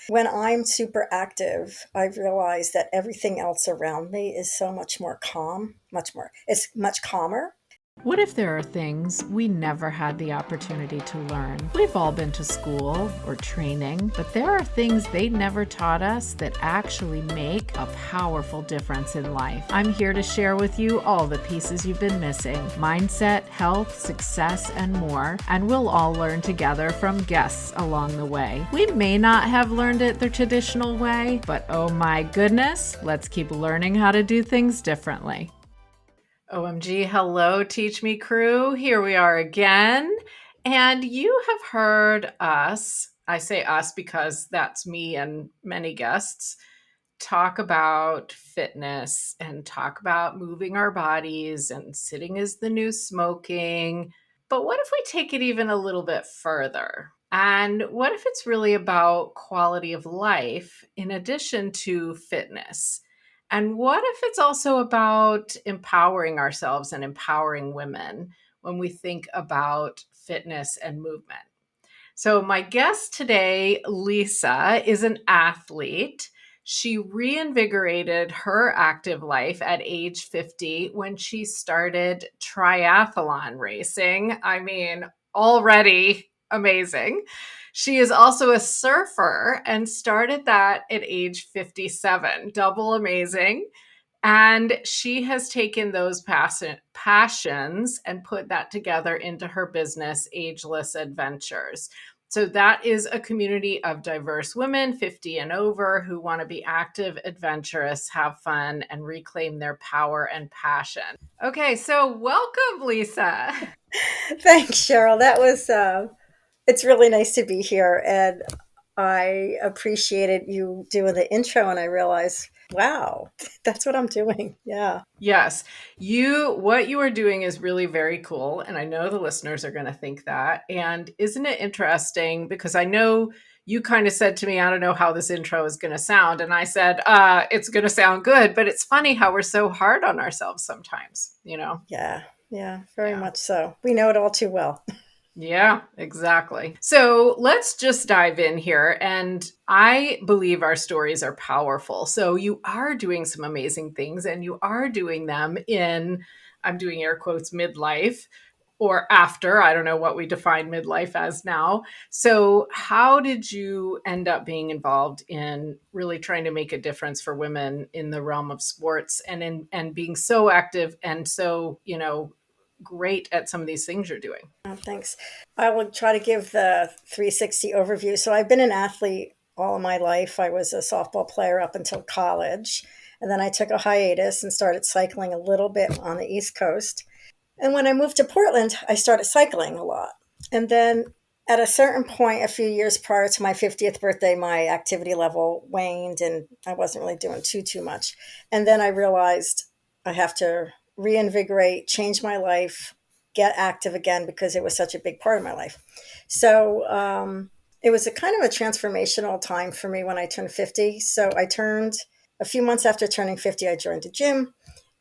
When I'm super active, I realize that everything else around me is so much more calm, it's much calmer. What if there are things we never had the opportunity to learn? We've all been to school or training, but there are things they never taught us that actually make a powerful difference in life. I'm here to share with you all the pieces you've been missing: mindset, health, success, and more. And we'll all learn together from guests along the way. We may not have learned it the traditional way, but oh my goodness, let's keep learning how to do things differently. OMG, hello, Teach Me crew. Here we are again. And you have heard us, I say us because that's me and many guests, talk about fitness and talk about moving our bodies and sitting is the new smoking. But what if we take it even a little bit further? And what if it's really about quality of life in addition to fitness? And what if it's also about empowering ourselves and empowering women when we think about fitness and movement? So, my guest today, Lisa, is an athlete. She reinvigorated her active life at age 50 when she started triathlon racing. I mean, already amazing. She is also a surfer and started that at age 57. Double amazing. And she has taken those passions and put that together into her business, Ageless Adventures. So that is a community of diverse women 50 and over who want to be active, adventurous, have fun, and reclaim their power and passion. Okay, so welcome, Lisa. Thanks, Cheryl. It's really nice to be here. And I appreciated you doing the intro, and I realized, wow, that's what I'm doing. Yeah. Yes, what you are doing is really very cool. And I know the listeners are going to think that. And isn't it interesting? Because I know you kind of said to me, I don't know how this intro is going to sound. And I said, it's going to sound good. But it's funny how we're so hard on ourselves sometimes, you know? Yeah. Yeah. Very Yeah. much so. We know it all too well. Yeah, exactly. So let's just dive in here. And I believe our stories are powerful. So you are doing some amazing things and you are doing them in, I'm doing air quotes, midlife or after. I don't know what we define midlife as now. So, how did you end up being involved in really trying to make a difference for women in the realm of sports and being so active and so, great at some of these things you're doing? Oh, thanks. I will try to give the 360 overview. So I've been an athlete all of my life. I was a softball player up until college. And then I took a hiatus and started cycling a little bit on the East Coast. And when I moved to Portland, I started cycling a lot. And then at a certain point, a few years prior to my 50th birthday, my activity level waned and I wasn't really doing too much. And then I realized I have to reinvigorate, change my life, get active again because it was such a big part of my life. So it was a kind of a transformational time for me when I turned 50. So I turned a few months after turning 50, I joined a gym.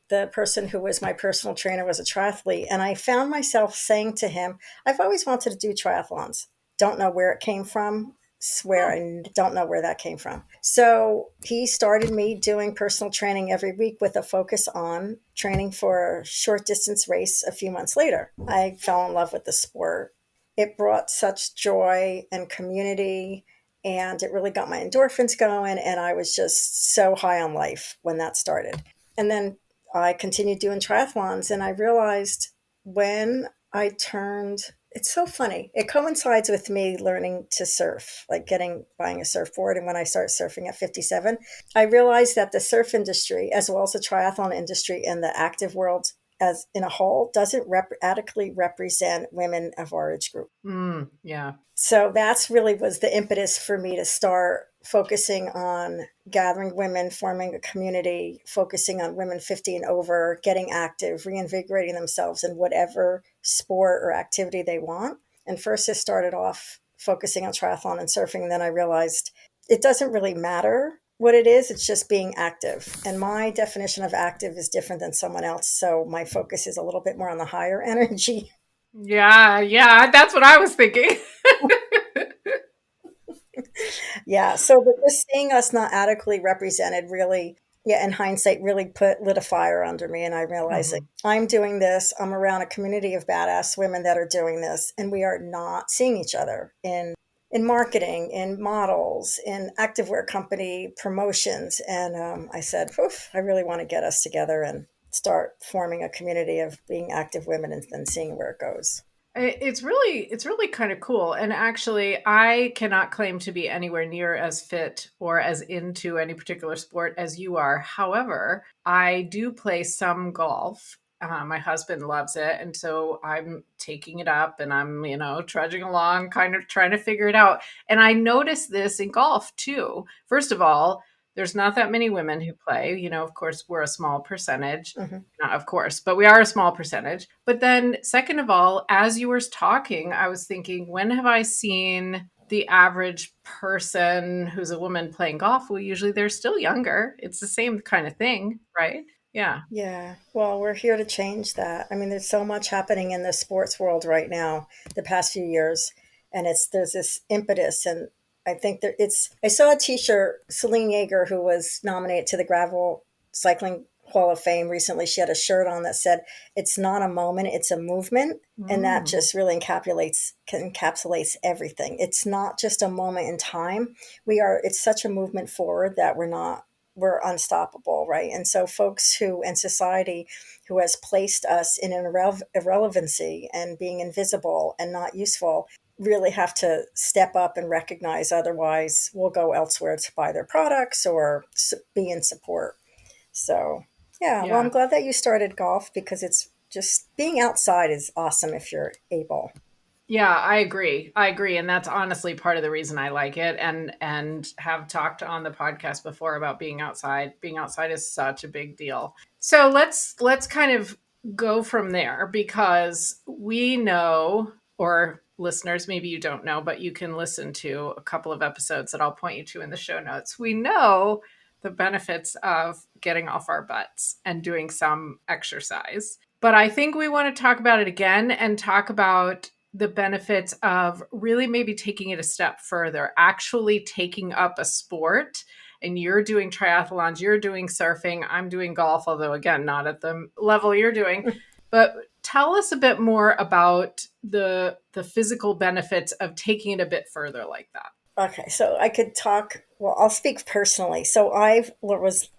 The person who was my personal trainer was a triathlete. And I found myself saying to him, I've always wanted to do triathlons. Don't know where it came from. Swear I don't know where that came from. So he started me doing personal training every week with a focus on training for a short distance race a few months later. I fell in love with the sport. It brought such joy and community, and it really got my endorphins going. And I was just so high on life when that started. And then I continued doing triathlons, and I realized when I turned, it's so funny. It coincides with me learning to surf, like buying a surfboard. And when I started surfing at 57, I realized that the surf industry, as well as the triathlon industry and the active world as in a whole, doesn't adequately represent women of our age group. Yeah. So that's really was the impetus for me to start focusing on gathering women, forming a community, focusing on women 50 and over, getting active, reinvigorating themselves in whatever sport or activity they want. And first I started off focusing on triathlon and surfing. And then I realized it doesn't really matter what it is. It's just being active. And my definition of active is different than someone else. So my focus is a little bit more on the higher energy. Yeah, that's what I was thinking. Yeah. So but just seeing us not adequately represented really, yeah, in hindsight, really lit a fire under me. And I realized that Mhm. I'm doing this. I'm around a community of badass women that are doing this, and we are not seeing each other in marketing, in models, in activewear company promotions. And I said, Oof, I really want to get us together and start forming a community of being active women and then seeing where it goes. It's really kind of cool. And actually, I cannot claim to be anywhere near as fit or as into any particular sport as you are. However, I do play some golf. My husband loves it, and so I'm taking it up and I'm, trudging along, kind of trying to figure it out. And I noticed this in golf too. First of all, there's not that many women who play. Of course, we're a small percentage. Hmm. Not of course, but we are a small percentage. But then, second of all, as you were talking, I was thinking, when have I seen the average person who's a woman playing golf? Well, usually they're still younger. It's the same kind of thing, right? Yeah. Yeah, well, we're here to change that. I mean, there's so much happening in the sports world right now, the past few years, and there's this impetus, and I think that it's. I saw a T-shirt, Celine Yeager, who was nominated to the Gravel Cycling Hall of Fame recently. She had a shirt on that said, "It's not a moment, it's a movement," and that Mm, just really encapsulates everything. It's not just a moment in time. We are. It's such a movement forward that we're unstoppable, right? And so folks who and society who has placed us in an irrelevancy and being invisible and not useful really have to step up and recognize, otherwise we'll go elsewhere to buy their products or be in support. So yeah, well, I'm yeah. glad that you started golf because it's just being outside is awesome if you're able. Yeah, I agree. I agree, and that's honestly part of the reason I like it, and have talked on the podcast before about being outside. Being outside is such a big deal. So let's kind of go from there, because we know, or listeners, maybe you don't know, but you can listen to a couple of episodes that I'll point you to in the show notes. We know the benefits of getting off our butts and doing some exercise. But I think we want to talk about it again and talk about the benefits of really maybe taking it a step further, actually taking up a sport. And you're doing triathlons, you're doing surfing, I'm doing golf, although again, not at the level you're doing. But tell us a bit more about the physical benefits of taking it a bit further like that. Okay, so I could talk. Well, I'll speak personally. So I was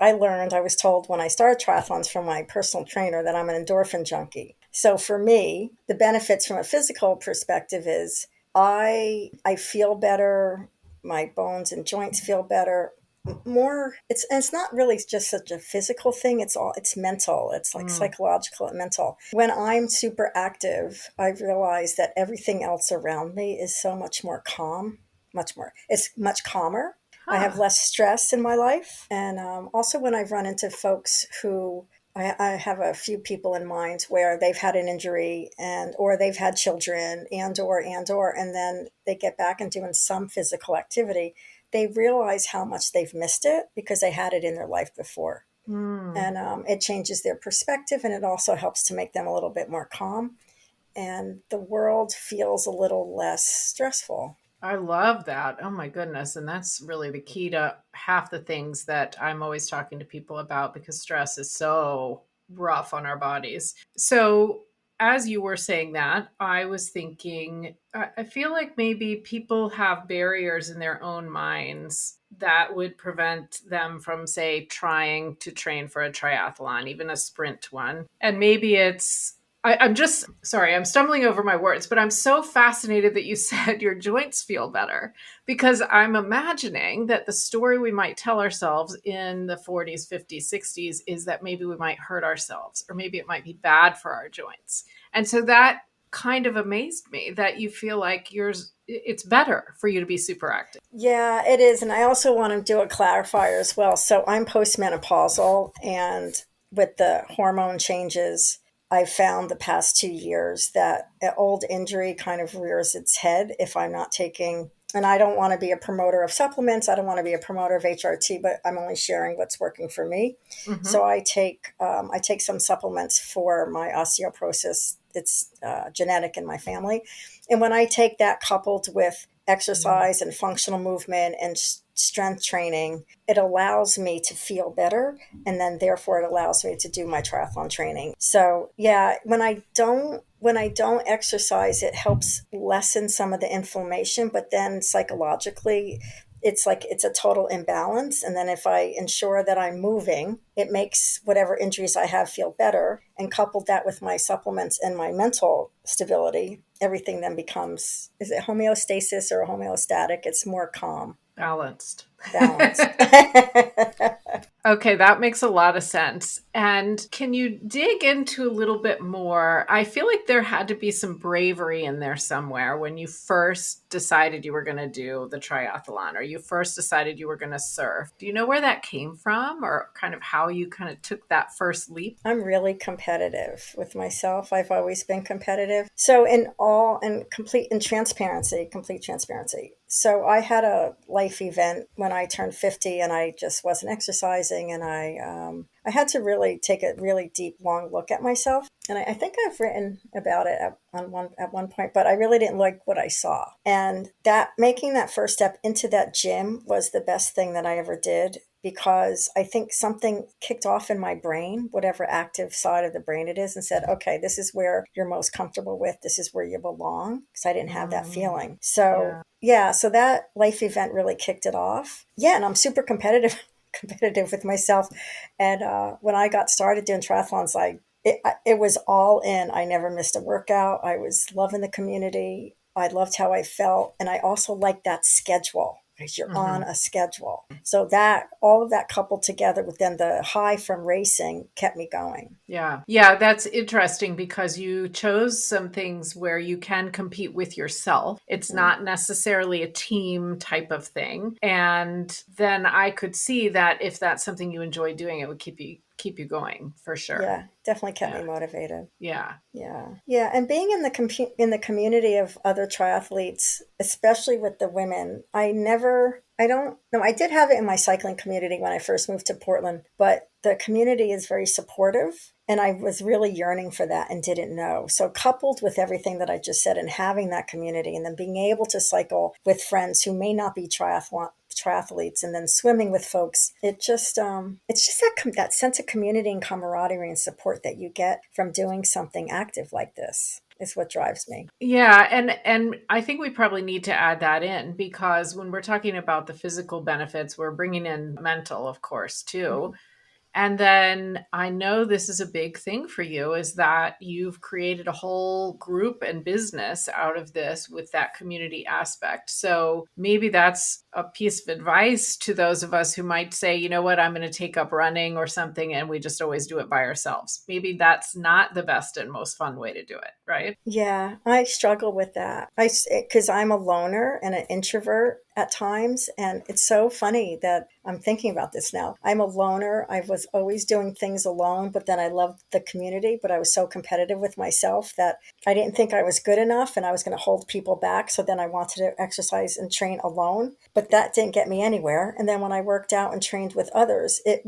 told when I started triathlons from my personal trainer that I'm an endorphin junkie. So for me, the benefits from a physical perspective is I feel better. My bones and joints feel better. More, it's not really just such a physical thing. It's mental. It's like Mm. psychological and mental. When I'm super active, I realize that everything else around me is so much more calm, much more. It's much calmer. I have Huh. less stress in my life. And also, when I've run into folks who I have a few people in mind where they've had an injury and or they've had children and then they get back and doing some physical activity, they realize how much they've missed it because they had it in their life before. Mm. And it changes their perspective, and it also helps to make them a little bit more calm. And the world feels a little less stressful. I love that. Oh my goodness. And that's really the key to half the things that I'm always talking to people about, because stress is so rough on our bodies. So, as you were saying that, I was thinking, I feel like maybe people have barriers in their own minds that would prevent them from, say, trying to train for a triathlon, even a sprint one. And maybe I'm just sorry, I'm stumbling over my words, but I'm so fascinated that you said your joints feel better, because I'm imagining that the story we might tell ourselves in the 40s, 50s, 60s is that maybe we might hurt ourselves, or maybe it might be bad for our joints. And so that kind of amazed me that you feel like it's better for you to be super active. Yeah, it is. And I also want to do a clarifier as well. So I'm postmenopausal, and with the hormone changes, I've found the past 2 years that an old injury kind of rears its head if I'm not taking. And I don't want to be a promoter of supplements. I don't want to be a promoter of HRT, but I'm only sharing what's working for me. Hmm. So I take some supplements for my osteoporosis. It's genetic in my family, and when I take that coupled with exercise and functional movement and strength training, it allows me to feel better. And then therefore it allows me to do my triathlon training. So yeah, when I don't exercise, it helps lessen some of the inflammation, but then psychologically it's like it's a total imbalance. And then if I ensure that I'm moving, it makes whatever injuries I have feel better. And coupled that with my supplements and my mental stability, everything then becomes, is it homeostasis or homeostatic? It's more calm, Balanced. balanced. Okay, that makes a lot of sense. And can you dig into a little bit more? I feel like there had to be some bravery in there somewhere when you first decided you were going to do the triathlon or you first decided you were going to surf. Do you know where that came from or kind of how you kind of took that first leap? I'm really competitive with myself. I've always been competitive. So in complete transparency. So I had a life event when I turned 50 and I just wasn't exercising, and I had to really take a really deep, long look at myself. And I think I've written about it at one point, but I really didn't like what I saw. And that making that first step into that gym was the best thing that I ever did, because I think something kicked off in my brain, whatever active side of the brain it is, and said, okay, this is where you're most comfortable with. This is where you belong. Because I didn't have that feeling. So, Yeah. yeah, so that life event really kicked it off. Yeah, and I'm super competitive with myself. And when I got started doing triathlons, it was all in. I never missed a workout. I was loving the community. I loved how I felt. And I also liked that schedule, because you're on Mhm. a schedule. So that all of that coupled together with then the high from racing kept me going. Yeah. Yeah, that's interesting because you chose some things where you can compete with yourself. It's Mhm. not necessarily a team type of thing. And then I could see that if that's something you enjoy doing, it would keep you going for sure. Yeah, definitely kept Yeah. me motivated. Yeah. Yeah. Yeah. And being in in the community of other triathletes, especially with the women, I don't know. I did have it in my cycling community when I first moved to Portland, but the community is very supportive. And I was really yearning for that and didn't know. So, coupled with everything that I just said and having that community and then being able to cycle with friends who may not be triathletes, and then swimming with folks, it's just that sense of community and camaraderie and support that you get from doing something active like this is what drives me. Yeah, and I think we probably need to add that in because when we're talking about the physical benefits, we're bringing in mental, of course, too. Mhm. And then I know this is a big thing for you is that you've created a whole group and business out of this with that community aspect. So maybe that's a piece of advice to those of us who might say, you know what, I'm going to take up running or something and we just always do it by ourselves. Maybe that's not the best and most fun way to do it, right? Yeah, I struggle with that. Because I'm a loner and an introvert at times. And it's so funny that I'm thinking about this now. I'm a loner. I was always doing things alone, but then I loved the community, but I was so competitive with myself that I didn't think I was good enough and I was going to hold people back. So then I wanted to exercise and train alone, but that didn't get me anywhere. And then when I worked out and trained with others, it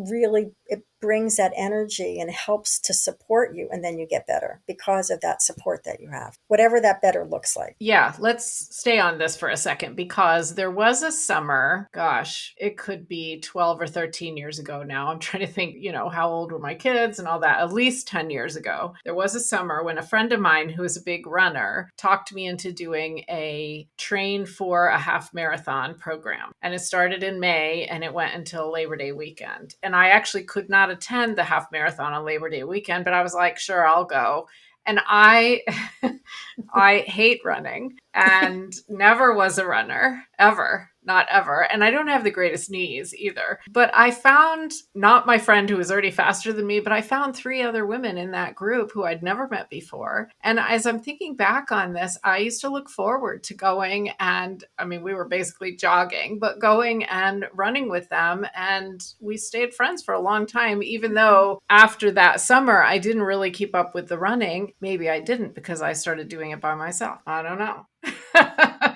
brings that energy and helps to support you, and then you get better because of that support that you have, whatever that better looks like. Yeah, let's stay on this for a second because there was a summer, gosh, it could be 12 or 13 years ago now. I'm trying to think, how old were my kids and all that, at least 10 years ago. There was a summer when a friend of mine who is a big runner talked me into doing a train for a half marathon program. And it started in May and it went until Labor Day weekend. And I actually could not attend the half marathon on Labor Day weekend, but I was like, sure, I'll go. And I hate running and never was a runner, ever, not ever. And I don't have the greatest knees either. But I found not my friend who was already faster than me, but I found three other women in that group who I'd never met before. And as I'm thinking back on this, I used to look forward to going and, I mean, we were basically jogging, but going and running with them. And we stayed friends for a long time, even though after that summer, I didn't really keep up with the running. Maybe I didn't because I started doing it by myself. I don't know.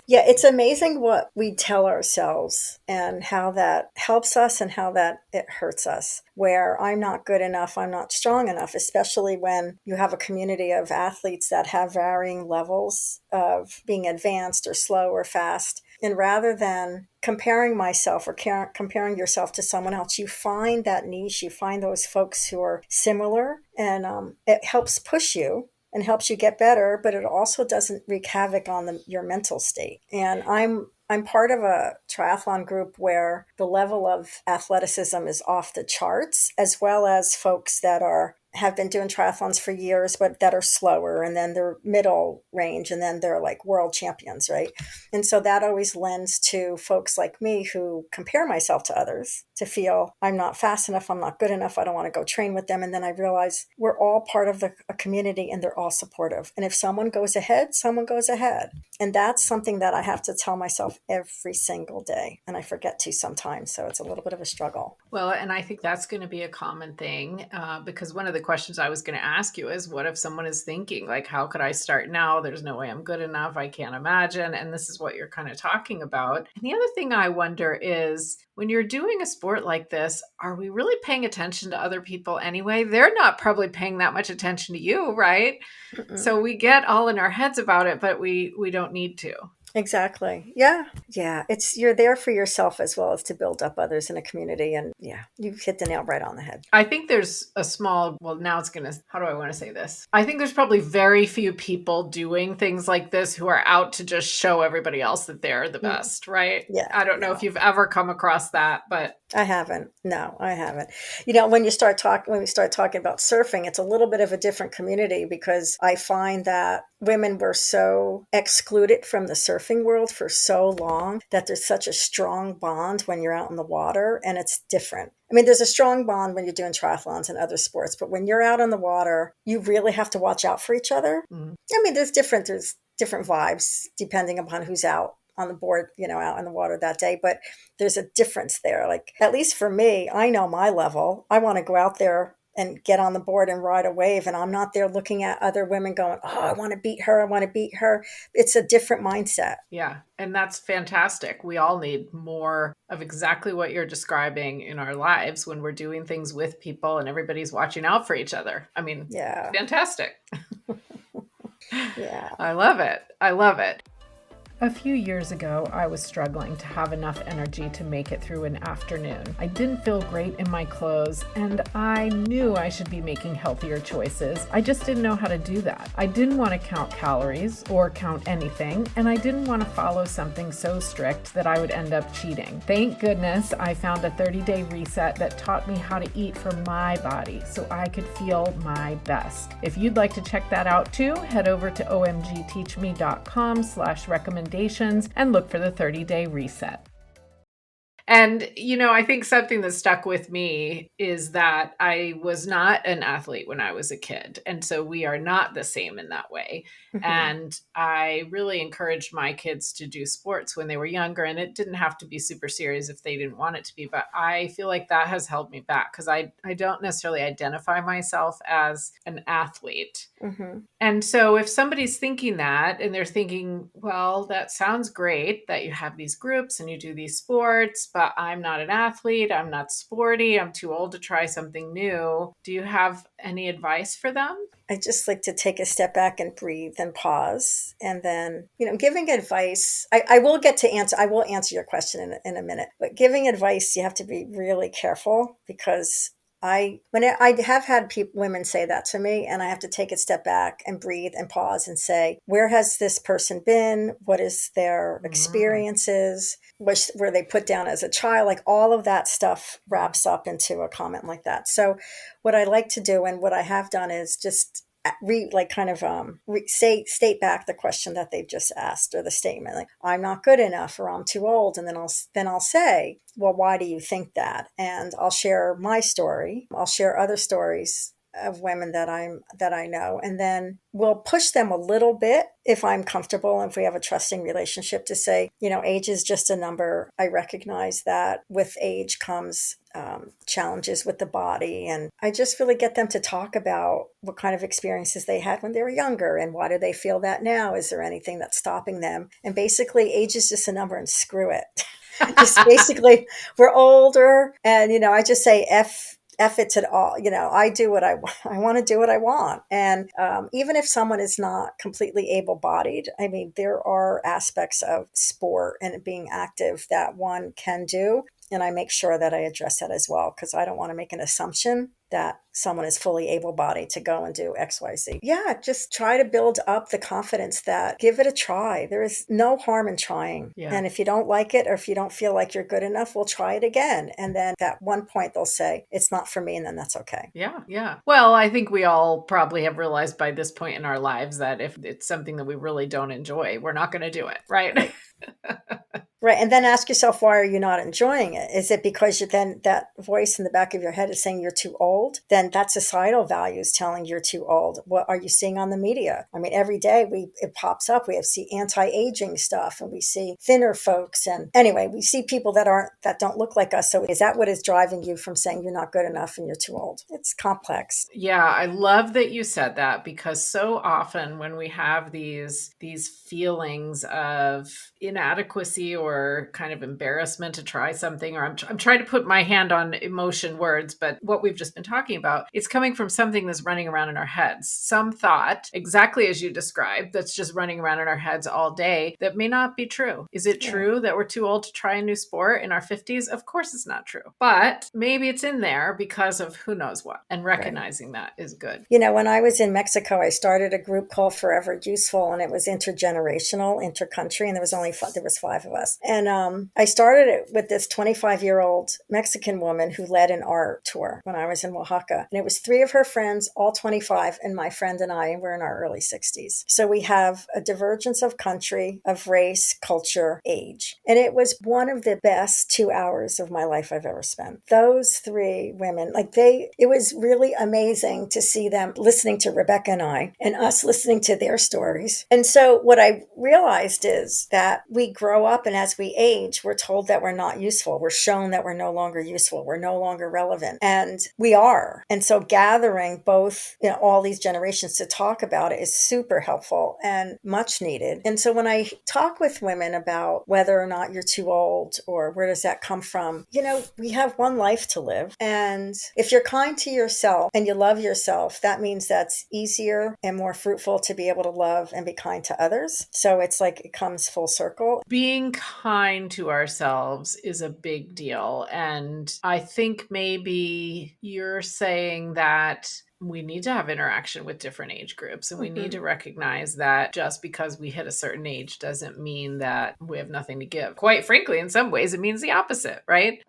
Yeah, it's amazing what we tell ourselves and how that helps us and how that it hurts us. Where I'm not good enough, I'm not strong enough, especially when you have a community of athletes that have varying levels of being advanced or slow or fast. And rather than comparing myself or comparing yourself to someone else, you find that niche, you find those folks who are similar, and it helps push you and helps you get better, but it also doesn't wreak havoc on your mental state. And I'm part of a triathlon group where the level of athleticism is off the charts, as well as folks that have been doing triathlons for years, but that are slower, and then they're middle range, and then they're like world champions, right? And so that always lends to folks like me who compare myself to others to feel I'm not fast enough, I'm not good enough, I don't want to go train with them. And then I realize we're all part of a community and they're all supportive. And if someone goes ahead, someone goes ahead. And that's something that I have to tell myself every single day. And I forget to sometimes. So it's a little bit of a struggle. Well, and I think that's going to be a common thing because one of the questions I was going to ask you is what if someone is thinking, like, how could I start now? There's no way I'm good enough. I can't imagine. And this is what you're kind of talking about. And the other thing I wonder is when you're doing a sport like this, are we really paying attention to other people anyway? They're not probably paying that much attention to you, right? Mm-mm. So we get all in our heads about it, but we don't need to. Exactly. Yeah. Yeah. You're there for yourself as well as to build up others in a community. And yeah, you've hit the nail right on the head. I think there's a small, well, now it's going to, how do I want to say this? I think there's probably very few people doing things like this who are out to just show everybody else that they're the best, right? Yeah. I don't know if No. you've ever come across that, but I haven't. No, I haven't. When we start talking about surfing, it's a little bit of a different community because I find that women were so excluded from the surfing world for so long that there's such a strong bond when you're out in the water, and it's different. I mean, there's a strong bond when you're doing triathlons and other sports, but when you're out on the water, you really have to watch out for each other. I mean, there's different vibes depending upon who's out on the board, out in the water that day. But there's a difference there. Like, at least for me, I know my level. I want to go out there and get on the board and ride a wave. And I'm not there looking at other women going, oh, I want to beat her. I want to beat her. It's a different mindset. yeah. And that's fantastic. We all need more of exactly what you're describing in our lives when we're doing things with people and everybody's watching out for each other. I mean, Yeah. fantastic. Yeah. I love it. I love it. A few years ago, I was struggling to have enough energy to make it through an afternoon. I didn't feel great in my clothes, and I knew I should be making healthier choices. I just didn't know how to do that. I didn't want to count calories or count anything, and I didn't want to follow something so strict that I would end up cheating. Thank goodness I found a 30-day reset that taught me how to eat for my body so I could feel my best. If you'd like to check that out too, head over to omgteachme.com/recommendations and look for the 30-day reset. And, I think something that stuck with me is that I was not an athlete when I was a kid. And so we are not the same in that way. Mm-hmm. And I really encouraged my kids to do sports when they were younger. And it didn't have to be super serious if they didn't want it to be. But I feel like that has held me back because I don't necessarily identify myself as an athlete. Mm-hmm. And so if somebody's thinking that and they're thinking, well, that sounds great that you have these groups and you do these sports, but I'm not an athlete, I'm not sporty, I'm too old to try something new. Do you have any advice for them? I just like to take a step back and breathe and pause. And then, giving advice, I will answer your question in a minute, but giving advice, you have to be really careful because I have had women say that to me, and I have to take a step back and breathe and pause and say, where has this person been? What is their experiences? What were they put down as a child? Like, all of that stuff wraps up into a comment like that. So what I like to do and what I have done is just state back the question that they've just asked, or the statement, like, I'm not good enough, or I'm too old. And then I'll say, well, why do you think that? And I'll share my story. I'll share other stories of women that I know, and then we'll push them a little bit if I'm comfortable, and if we have a trusting relationship, to say, age is just a number. I recognize that with age comes challenges with the body, and I just really get them to talk about what kind of experiences they had when they were younger, and why do they feel that now? Is there anything that's stopping them? And basically, age is just a number, and screw it. Just basically, we're older, and I just say F it at all. I do what I want. I want to do what I want. And even if someone is not completely able-bodied, I mean, there are aspects of sport and being active that one can do. And I make sure that I address that as well, because I don't want to make an assumption that someone is fully able-bodied to go and do XYZ. Yeah, just try to build up the confidence that give it a try. There is no harm in trying. Yeah. And if you don't like it, or if you don't feel like you're good enough, we'll try it again. And then at one point they'll say, it's not for me, and then that's okay. Yeah. Yeah. Well, I think we all probably have realized by this point in our lives that if it's something that we really don't enjoy, we're not going to do it. Right. Right. And then ask yourself, why are you not enjoying it? Is it because then that voice in the back of your head is saying you're too old? Then that societal values telling you're too old. What are you seeing on the media? I mean, every day it pops up. We see anti-aging stuff, and we see thinner folks. And anyway, we see people that don't look like us. So is that what is driving you from saying you're not good enough and you're too old? It's complex. Yeah, I love that you said that, because so often when we have these feelings of inadequacy or kind of embarrassment to try something, or I'm trying to put my hand on emotion words, but what we've just been talking about, it's coming from something that's running around in our heads. Some thought, exactly as you described, that's just running around in our heads all day that may not be true. Is it true that we're too old to try a new sport in our 50s? Of course it's not true. But maybe it's in there because of who knows what. And recognizing that is good. When I was in Mexico, I started a group called Forever Useful, and it was intergenerational, intercountry, and there was 5 of us. And I started it with this 25-year-old Mexican woman who led an art tour when I was in Oaxaca. And it was 3 of her friends, all 25, and my friend and I were in our early 60s. So we have a divergence of country, of race, culture, age. And it was one of the best 2 hours of my life I've ever spent. Those 3 women, it was really amazing to see them listening to Rebecca and I, and us listening to their stories. And so what I realized is that we grow up, and as we age, we're told that we're not useful. We're shown that we're no longer useful. We're no longer relevant. And we are. And so gathering both, all these generations to talk about it is super helpful and much needed. And so when I talk with women about whether or not you're too old or where does that come from, we have one life to live. And if you're kind to yourself and you love yourself, that means that's easier and more fruitful to be able to love and be kind to others. So it's like it comes full circle. Being kind to ourselves is a big deal. And I think maybe you're saying that we need to have interaction with different age groups, and we need to recognize that just because we hit a certain age doesn't mean that we have nothing to give. Quite frankly, in some ways, it means the opposite, right?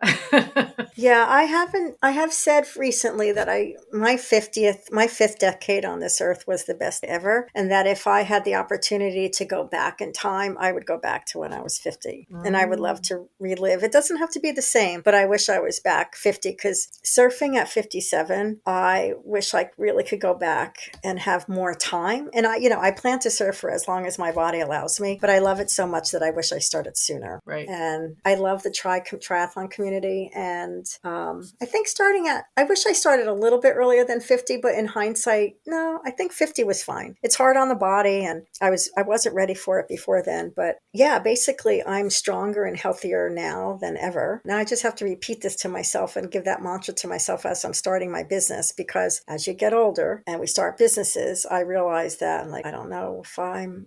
Yeah, I have said recently that my 5th decade on this earth was the best ever. And that if I had the opportunity to go back in time, I would go back to when I was 50. And I would love to relive. It doesn't have to be the same, but I wish I was back 50, because surfing at 57, I wish I really could go back and have more time. And I plan to surf for as long as my body allows me, but I love it so much that I wish I started sooner. Right. And I love the triathlon community. And I think I wish I started a little bit earlier than 50, but in hindsight, no, I think 50 was fine. It's hard on the body, and I wasn't ready for it before then. But yeah, basically I'm stronger and healthier now than ever. Now I just have to repeat this to myself and give that mantra to myself as I'm starting my business, because as you get older and we start businesses, I realize that I'm like, I don't know if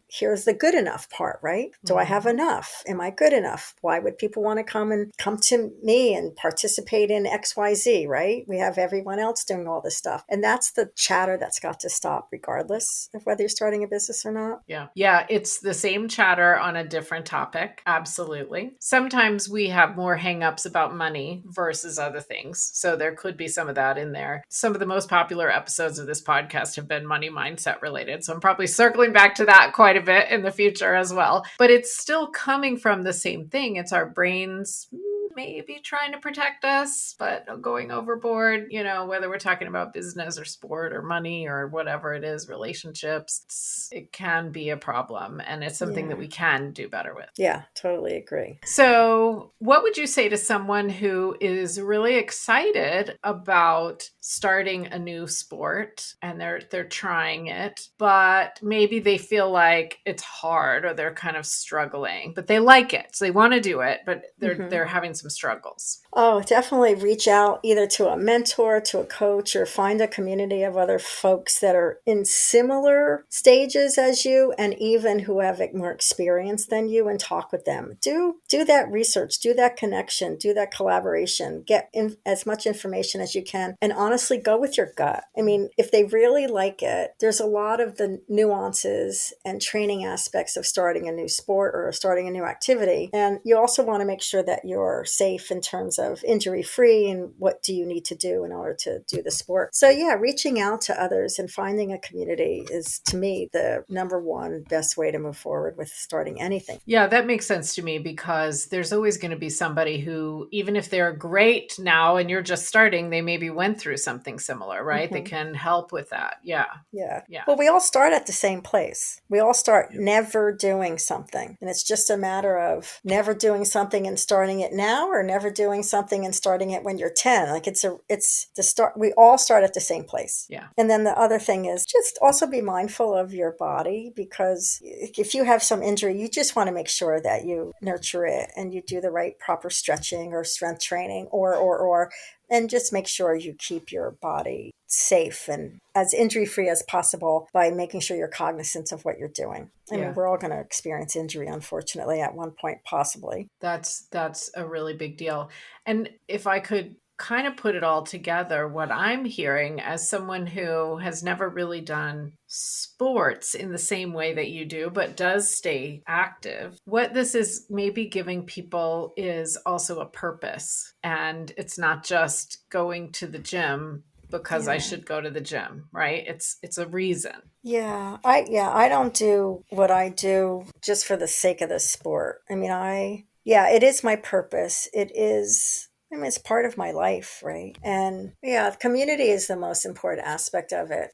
here's the good enough part, right? Do I have enough? Am I good enough? Why would people want to come to me and participate in XYZ, right? We have everyone else doing all this stuff. And that's the chatter that's got to stop, regardless of whether you're starting a business or not. Yeah. Yeah. It's the same chatter on a different topic. Absolutely. Sometimes we have more hangups about money versus other things. So there could be some of that in there. Some of the most popular episodes of this podcast have been money mindset related. So I'm probably circling back to that quite a bit in the future as well. But it's still coming from the same thing. It's our brains maybe trying to protect us, but going overboard, whether we're talking about business or sport or money or whatever it is, relationships, it can be a problem. And it's something that we can do better with. Yeah, totally agree. So what would you say to someone who is really excited about starting a new sport and they're trying it, but maybe they feel like it's hard or they're kind of struggling, but they like it. So they want to do it, but they're having some some struggles? Oh, definitely reach out either to a mentor, to a coach, or find a community of other folks that are in similar stages as you and even who have more experience than you and talk with them. Do that research, do that connection, do that collaboration, get in as much information as you can, and honestly go with your gut. I mean, if they really like it, there's a lot of the nuances and training aspects of starting a new sport or starting a new activity. And you also want to make sure that you're safe in terms of injury free and what do you need to do in order to do the sport. So yeah, reaching out to others and finding a community is to me the number one best way to move forward with starting anything. Yeah, that makes sense to me because there's always going to be somebody who, even if they're great now and you're just starting, they maybe went through something similar, right? They can help with that. Yeah. Yeah. Yeah. Well, we all start at the same place. We all start never doing something. And it's just a matter of never doing something and starting it now or never doing something and starting it when you're 10. Like it's the start. We all start at the same place. Yeah. And then the other thing is just also be mindful of your body, because if you have some injury, you just want to make sure that you nurture it and you do the right proper stretching or strength training or and just make sure you keep your body safe and as injury free as possible by making sure you're cognizant of what you're doing. I mean, we're all going to experience injury, unfortunately, at one point, possibly. That's a really big deal. And if I could kind of put it all together, what I'm hearing as someone who has never really done sports in the same way that you do, but does stay active, what this is maybe giving people is also a purpose. And it's not just going to the gym because I should go to the gym, right? It's a reason. I don't do what I do just for the sake of the sport. I mean, it is my purpose. It's part of my life, right? And community is the most important aspect of it.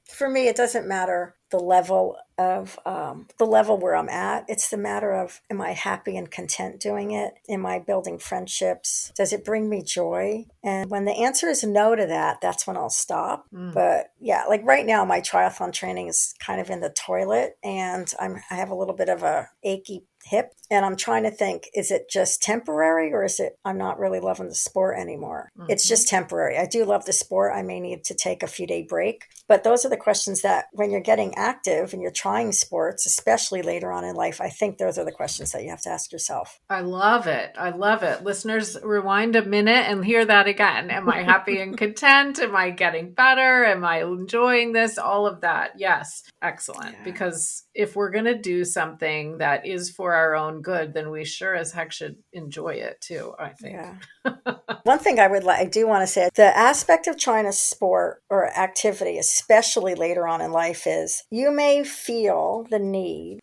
For me, it doesn't matter the level where I'm at. It's the matter of, am I happy and content doing it? Am I building friendships? Does it bring me joy? And when the answer is no to that, that's when I'll stop. But yeah, like right now, my triathlon training is kind of in the toilet, and I have a little bit of a achy hip, and I'm trying to think, is it just temporary or is it I'm not really loving the sport anymore? It's just temporary. I do love the sport. I may need to take a few day break, but those are the questions that when you're getting active and you're trying sports, especially later on in life, I think those are the questions that you have to ask yourself. I love it. I love it. Listeners, rewind a minute and hear that again. Am I happy and content? Am I getting better? Am I enjoying this? All of that. Yes. Excellent. Yeah. Because if we're going to do something that is for our own good, then we sure as heck should enjoy it too, I think. Yeah. One thing I do want to say, the aspect of trying a sport or activity, especially later on in life, is you may feel the need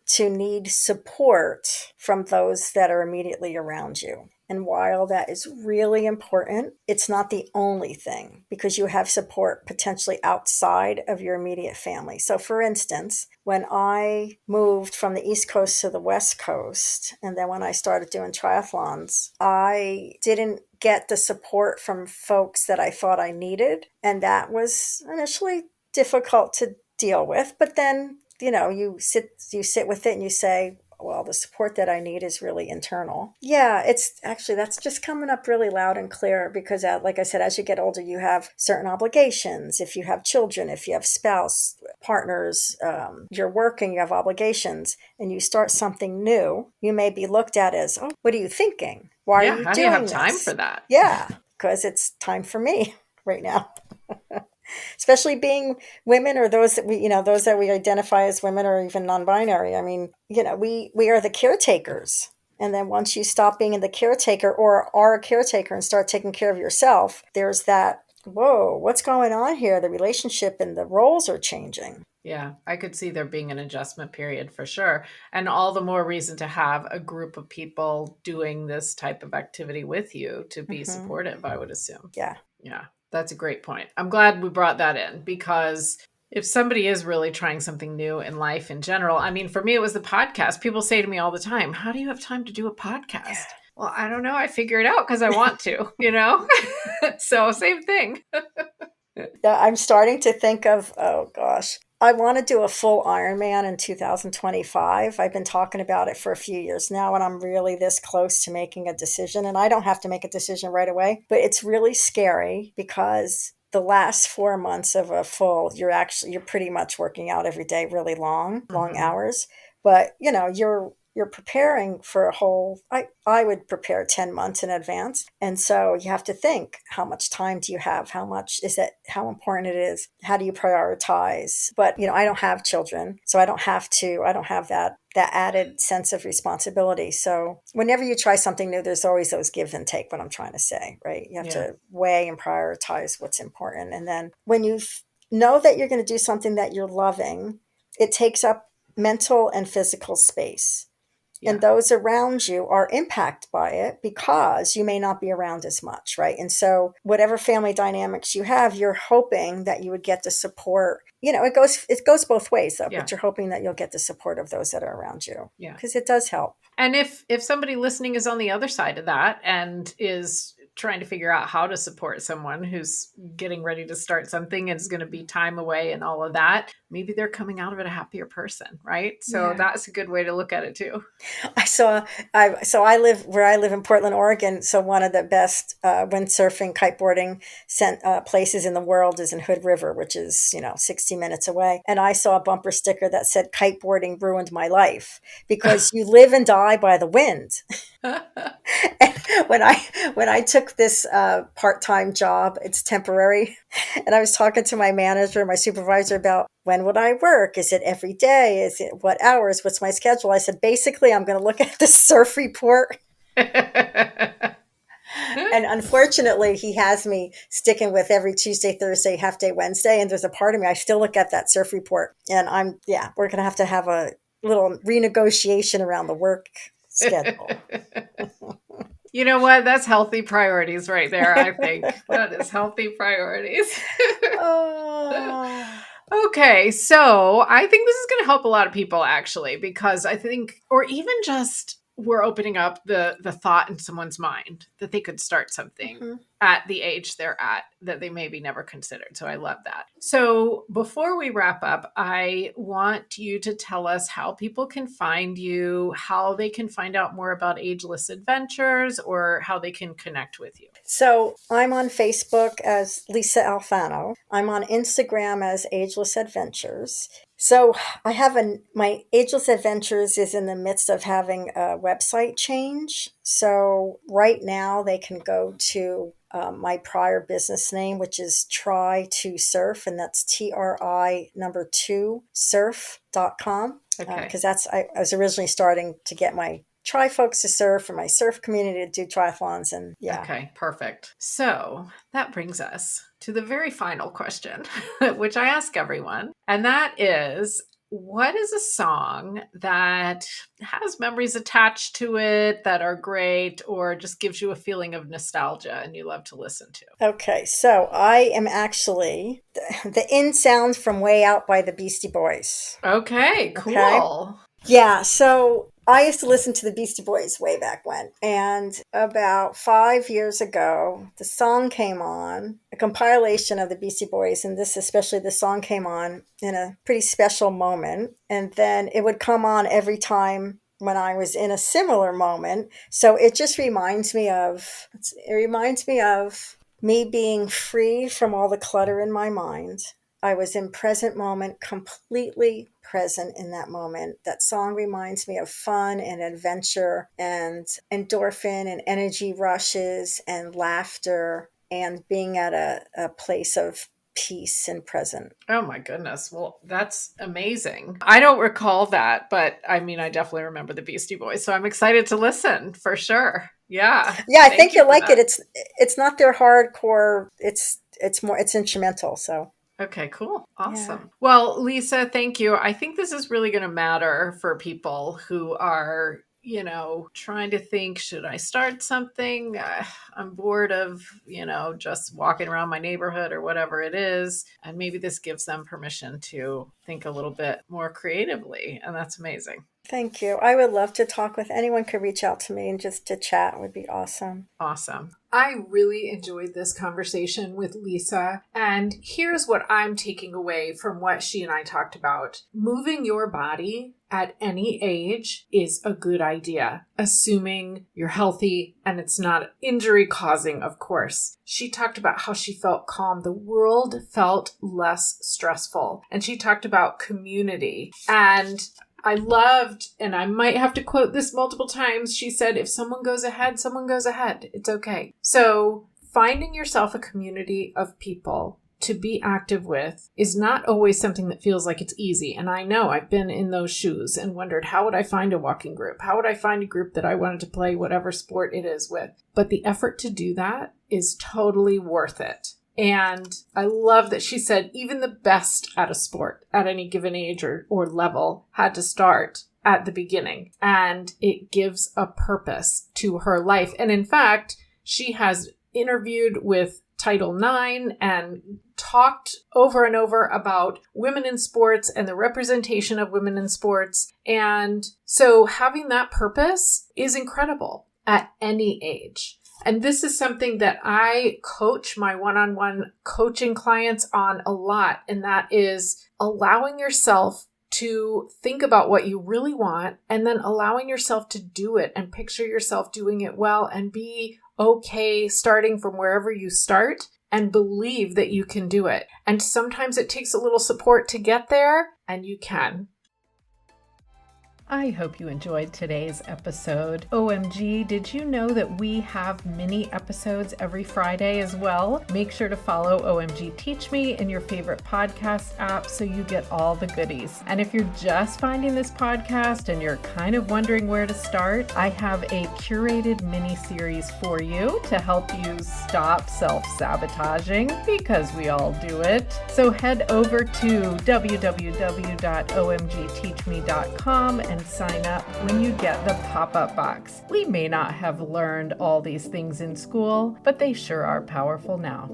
support from those that are immediately around you. And while that is really important, it's not the only thing, because you have support potentially outside of your immediate family. So for instance, when I moved from the East Coast to the West Coast, and then when I started doing triathlons, I didn't get the support from folks that I thought I needed. And that was initially difficult to deal with. But then, you sit with it and you say, well, the support that I need is really internal. Yeah, that's just coming up really loud and clear because, like I said, as you get older, you have certain obligations. If you have children, if you have spouse, partners, you're working, you have obligations, and you start something new, you may be looked at as, oh, what are you thinking? Why are you how doing do you have this? time for that? Yeah, because it's time for me right now. Especially being women or those that we identify as women or even non-binary. I mean, we are the caretakers. And then once you stop being the caretaker or are a caretaker and start taking care of yourself, there's that, whoa, what's going on here? The relationship and the roles are changing. Yeah, I could see there being an adjustment period for sure. And all the more reason to have a group of people doing this type of activity with you to be supportive, I would assume. Yeah. Yeah, that's a great point. I'm glad we brought that in, because if somebody is really trying something new in life in general, I mean, for me, it was the podcast. People say to me all the time, how do you have time to do a podcast? Yeah. Well, I don't know. I figure it out because I want to, So same thing. Yeah, I'm starting to think of, oh gosh, I want to do a full Ironman in 2025. I've been talking about it for a few years now, and I'm really this close to making a decision. And I don't have to make a decision right away, but it's really scary because the last 4 months of a full, you're pretty much working out every day, really long Hmm. hours. But you're preparing for a whole, I would prepare 10 months in advance. And so you have to think, how much time do you have? How much is it? How important it is? How do you prioritize? But I don't have children, so I don't have that added sense of responsibility. So whenever you try something new, there's always those give and take, what I'm trying to say, right? You have Yeah. to weigh and prioritize what's important. And then when you know that you're going to do something that you're loving, it takes up mental and physical space, and Yeah. those around you are impacted by it because you may not be around as much, right? And so whatever family dynamics you have, you're hoping that you would get the support. It goes both ways though, Yeah. but you're hoping that you'll get the support of those that are around you, Yeah. because it does help. And if somebody listening is on the other side of that and is trying to figure out how to support someone who's getting ready to start something and is going to be time away and all of that, maybe they're coming out of it a happier person, right? So Yeah. that's a good way to look at it too. I saw. I live where I live in Portland, Oregon. So one of the best windsurfing, kiteboarding places in the world is in Hood River, which is 60 minutes away. And I saw a bumper sticker that said "Kiteboarding ruined my life," because you live and die by the wind. And when I took this part-time job, it's temporary, and I was talking to my manager, my supervisor, about when would I work? Is it every day? Is it what hours? What's my schedule? I said, basically, I'm going to look at the surf report. And unfortunately, he has me sticking with every Tuesday, Thursday, half day, Wednesday. And there's a part of me, I still look at that surf report. And we're going to have a little renegotiation around the work schedule. You know what? That's healthy priorities right there, I think. That is healthy priorities. Oh. Okay, so I think this is going to help a lot of people actually, because I think, or even just we're opening up the thought in someone's mind that they could start something Mhm. at the age they're at that they maybe never considered. So I love that. So before we wrap up, I want you to tell us how people can find you, how they can find out more about Ageless Adventures, or how they can connect with you. So I'm on Facebook as Lisa Alfano. I'm on Instagram as Ageless Adventures. So my Ageless Adventures is in the midst of having a website change. So right now they can go to my prior business name, which is Try to Surf, and that's TRI number 2 surf.com. Okay. Because I was originally starting to get my try folks to surf for my surf community to do triathlons, and yeah. Okay, perfect. So that brings us to the very final question, which I ask everyone. And that is, what is a song that has memories attached to it that are great or just gives you a feeling of nostalgia and you love to listen to? Okay, so I am actually the In Sound from Way Out by the Beastie Boys. Okay, Okay. cool. Yeah, so I used to listen to the Beastie Boys way back when. And about 5 years ago, the song came on, a compilation of the Beastie Boys, and especially the song came on in a pretty special moment. And then it would come on every time when I was in a similar moment. So it reminds me of me being free from all the clutter in my mind. I was in present moment, completely present in that moment. That song reminds me of fun and adventure and endorphin and energy rushes and laughter and being at a place of peace and present. Oh my goodness. Well, that's amazing. I don't recall that, but I mean, I definitely remember the Beastie Boys. So I'm excited to listen for sure. Yeah. Yeah, I Thank think you you'll for like it. that. It's not their hardcore. It's instrumental. So Okay, cool. yeah. Awesome. Well, Lisa, thank you. I think this is really going to matter for people who are, trying to think, should I start something? I'm bored of, just walking around my neighborhood or whatever it is. And maybe this gives them permission to think a little bit more creatively. And that's amazing. Thank you. I would love to talk with anyone. Could reach out to me and just to chat would be awesome. Awesome. I really enjoyed this conversation with Lisa. And here's what I'm taking away from what she and I talked about. Moving your body at any age is a good idea, assuming you're healthy and it's not injury causing, of course. She talked about how she felt calm. The world felt less stressful. And she talked about community. And I loved, and I might have to quote this multiple times, she said, if someone goes ahead, someone goes ahead. It's okay. So finding yourself a community of people to be active with is not always something that feels like it's easy. And I know I've been in those shoes and wondered, how would I find a walking group? How would I find a group that I wanted to play whatever sport it is with? But the effort to do that is totally worth it. And I love that she said even the best at a sport at any given age or level had to start at the beginning. And it gives a purpose to her life. And in fact, she has interviewed with Title IX and talked over and over about women in sports and the representation of women in sports. And so having that purpose is incredible at any age. And this is something that I coach my one-on-one coaching clients on a lot. And that is allowing yourself to think about what you really want and then allowing yourself to do it and picture yourself doing it well and be okay starting from wherever you start and believe that you can do it. And sometimes it takes a little support to get there, and you can. I hope you enjoyed today's episode. OMG, did you know that we have mini episodes every Friday as well? Make sure to follow OMG Teach Me in your favorite podcast app so you get all the goodies. And if you're just finding this podcast and you're kind of wondering where to start, I have a curated mini series for you to help you stop self-sabotaging, because we all do it. So head over to www.omgteachme.com and sign up when you get the pop-up box. We may not have learned all these things in school, but they sure are powerful now.